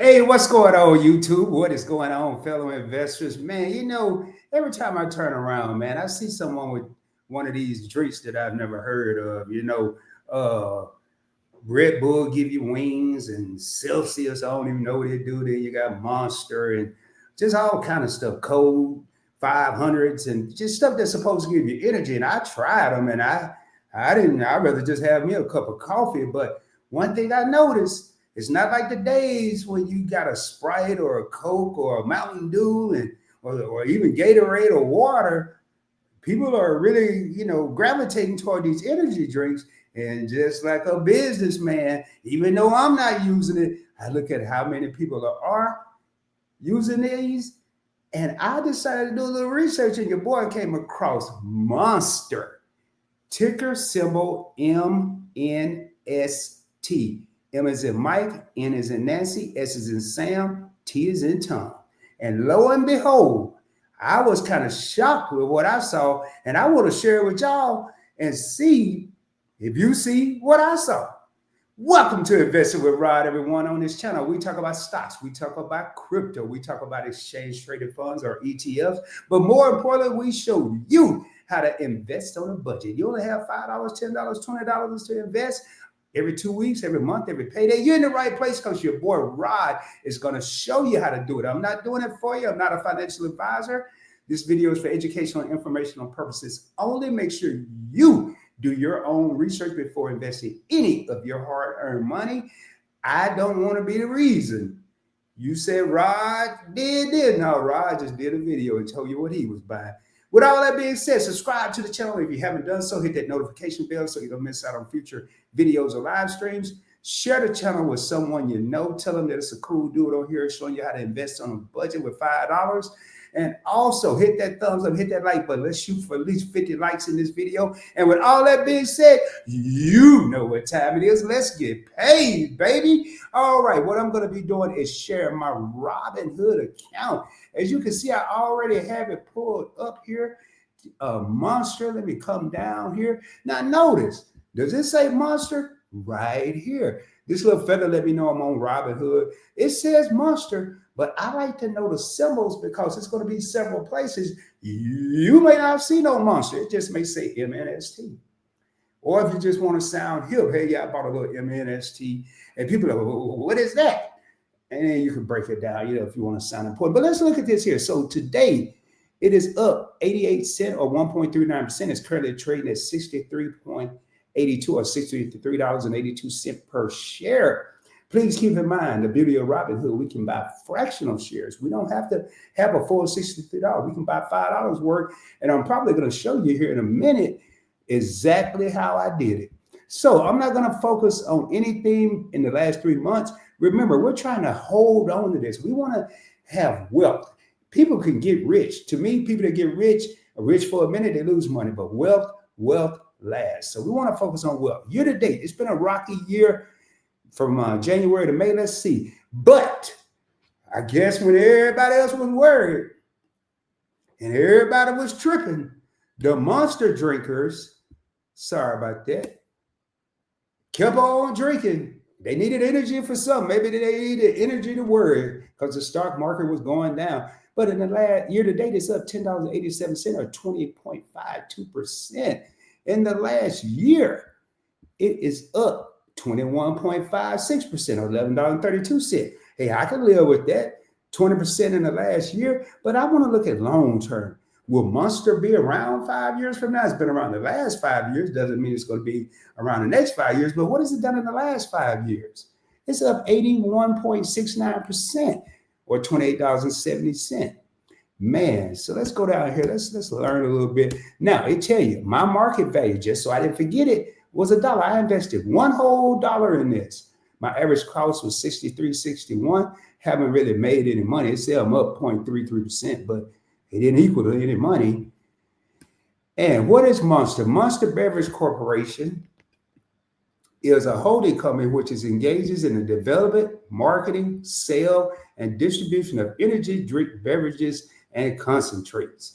Hey, what's going on, YouTube? What is going on, fellow investors? Man, every time I turn around, man, I see someone with one of these drinks that I've never heard of. Red Bull give you wings and Celsius. I don't even know what they do. Then you got Monster and just all kind of stuff. Cold 500s and just stuff that's supposed to give you energy. And I tried them, and I didn't. I'd rather just have me a cup of coffee. But one thing I noticed, it's not like the days when you got a Sprite or a Coke or a Mountain Dew or even Gatorade or water. People are really, gravitating toward these energy drinks. And just like a businessman, even though I'm not using it, I look at how many people are using these. And I decided to do a little research, and your boy came across Monster, ticker symbol MNST. M is in Mike, N is in Nancy, S is in Sam, T is in Tom. And lo and behold, I was kind of shocked with what I saw, and I want to share it with y'all and see if you see what I saw. Welcome to Investing with Rod, everyone. On this channel, we talk about stocks, we talk about crypto, we talk about exchange traded funds or ETFs, but more importantly, we show you how to invest on a budget. You only have $5, $10, $20 to invest. Every 2 weeks, every month, every payday, you're in the right place because your boy Rod is going to show you how to do it. I'm not doing it for you. I'm not a financial advisor. This video is for educational and informational purposes only. Make sure you do your own research before investing any of your hard-earned money. I don't want to be the reason you said Rod did. No, Rod just did a video and told you what he was buying. With all that being said, subscribe to the channel if you haven't done so. Hit that notification bell so you don't miss out on future videos or live streams. Share the channel with someone you know. Tell them that it's a cool dude on here showing you how to invest on a budget with $5. And also hit that thumbs up, hit that like button. Let's shoot for at least 50 likes in this video. And with all that being said, you know what time it is. Let's get paid, baby. All right, what I'm going to be doing is sharing my Robinhood account. As you can see, I already have it pulled up here. Monster, let me come down here. Now notice, does it say Monster? Right here. This little feather let me know I'm on Robinhood. It says Monster, but I like to know the symbols because it's going to be several places. You may not see no Monster. It just may say MNST. Or if you just want to sound hip, hey, yeah, I bought a little MNST. And people are like, what is that? And then you can break it down, if you want to sound important. But let's look at this here. So today, it is up 88 cents or 1.39%. It's currently trading at 63.82 or $63.82 per share. Please keep in mind the beauty of Robinhood, we can buy fractional shares. We don't have to have a full $63. We can buy $5 worth. And I'm probably going to show you here in a minute exactly how I did it. So I'm not going to focus on anything in the last 3 months. Remember, we're trying to hold on to this. We want to have wealth. People can get rich. To me, people that get rich are rich for a minute, they lose money. But wealth lasts. So we want to focus on wealth. Year to date, it's been a rocky year from January to May. Let's see. But I guess when everybody else was worried and everybody was tripping, the Monster drinkers, sorry about that, kept on drinking. They needed energy for something. Maybe they needed energy to worry because the stock market was going down. But in the last year to date, it's up $10.87 or 20.52%. In the last year, it is up 21.56% or $11.32. Hey, I can live with that. 20% in the last year, but I want to look at long term. Will Monster be around 5 years from now? It's been around the last 5 years. Doesn't mean it's going to be around the next 5 years, but what has it done in the last 5 years? It's up 81.69% or $28.70. Man, so let's go down here. Let's learn a little bit. Now, it tell you my market value, just so I didn't forget it, was $1. I invested one whole dollar in this. My average cost was $63.61. Haven't really made any money. It's still up 0.33%, but it didn't equal any money. And what is Monster? Monster Beverage Corporation is a holding company which engages in the development, marketing, sale, and distribution of energy drink beverages and concentrates.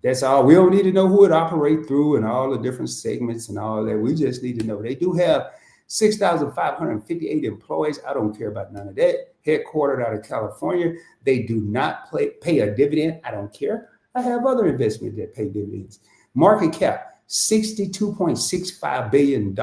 That's all. We don't need to know who it operates through and all the different segments and all that. We just need to know they do have 6,558 employees. I don't care about none of that. Headquartered out of California. They do not pay a dividend. I don't care. I have other investments that pay dividends. Market cap, $62.65 billion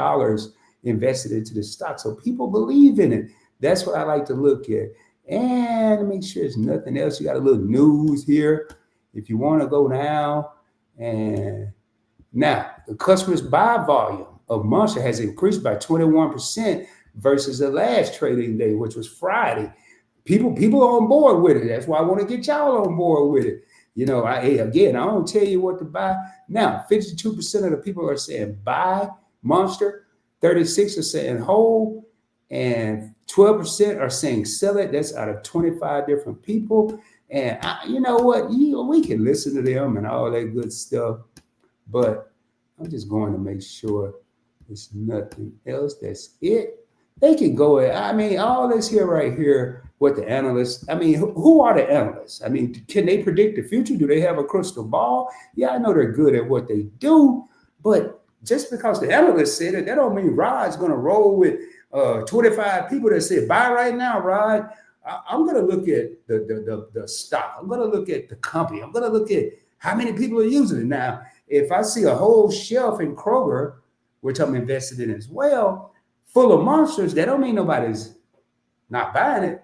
invested into the stock. So people believe in it. That's what I like to look at. And make sure there's nothing else. You got a little news here. If you want to go now, and now the customers' buy volume of Monster has increased by 21% versus the last trading day, which was Friday. People are on board with it. That's why I want to get y'all on board with it. You know, I don't tell you what to buy. Now, 52% of the people are saying buy Monster, 36% are saying hold, and 12% are saying sell it. That's out of 25 different people. And you know what? We can listen to them and all that good stuff, but I'm just going to make sure there's nothing else. That's it. They can go ahead. I mean, all this here right here, what the analysts, I mean, who are the analysts? I mean, can they predict the future? Do they have a crystal ball? Yeah, I know they're good at what they do, but just because the analysts said it, that don't mean Rod's going to roll with 25 people that say buy right now, Rod. I'm going to look at the stock. I'm going to look at the company. I'm going to look at how many people are using it. Now, if I see a whole shelf in Kroger, which I'm invested in as well, full of Monsters, that don't mean nobody's not buying it.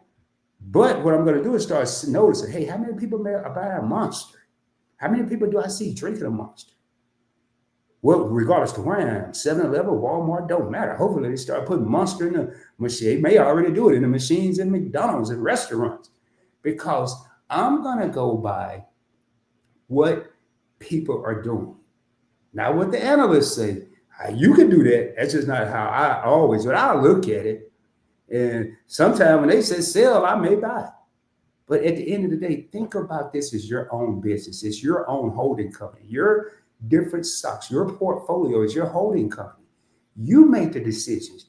But what I'm going to do is start noticing, hey, how many people are buying a Monster? How many people do I see drinking a Monster? Well, regardless to where I am, 7-Eleven, Walmart, don't matter. Hopefully they start putting Monster in the machine. They may already do it in the machines in McDonald's and restaurants, because I'm going to go by what people are doing. Not what the analysts say. You can do that. That's just not how I always, but I look at it. And sometimes when they say sell, I may buy. But at the end of the day, think about this as your own business. It's your own holding company. Your different stocks, your portfolio is your holding company. You make the decisions.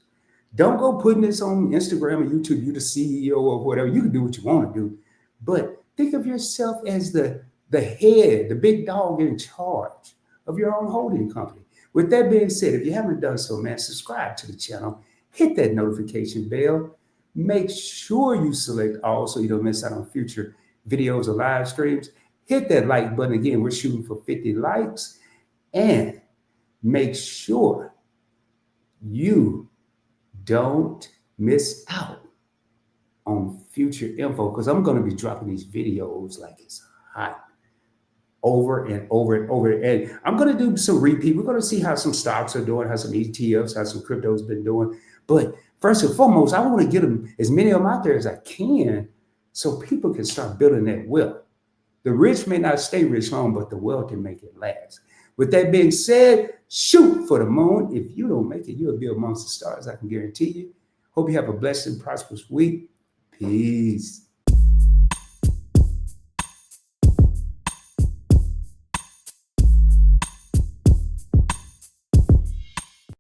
Don't go putting this on Instagram or YouTube. You're the CEO or whatever. You can do what you want to do. But think of yourself as the head, the big dog in charge of your own holding company. With that being said, if you haven't done so, man, subscribe to the channel. Hit that notification bell. Make sure you select all so you don't miss out on future videos or live streams. Hit that like button. Again, we're shooting for 50 likes. And make sure you don't miss out on future info, because I'm going to be dropping these videos like it's hot over and over and over. And I'm going to do some repeat. We're going to see how some stocks are doing, how some ETFs, how some crypto's been doing. But first and foremost, I want to get them, as many of them out there as I can, so people can start building that wealth. The rich may not stay rich long, but the wealth can make it last. With that being said, shoot for the moon. If you don't make it, you'll be amongst the stars, I can guarantee you. Hope you have a blessed and prosperous week. Peace.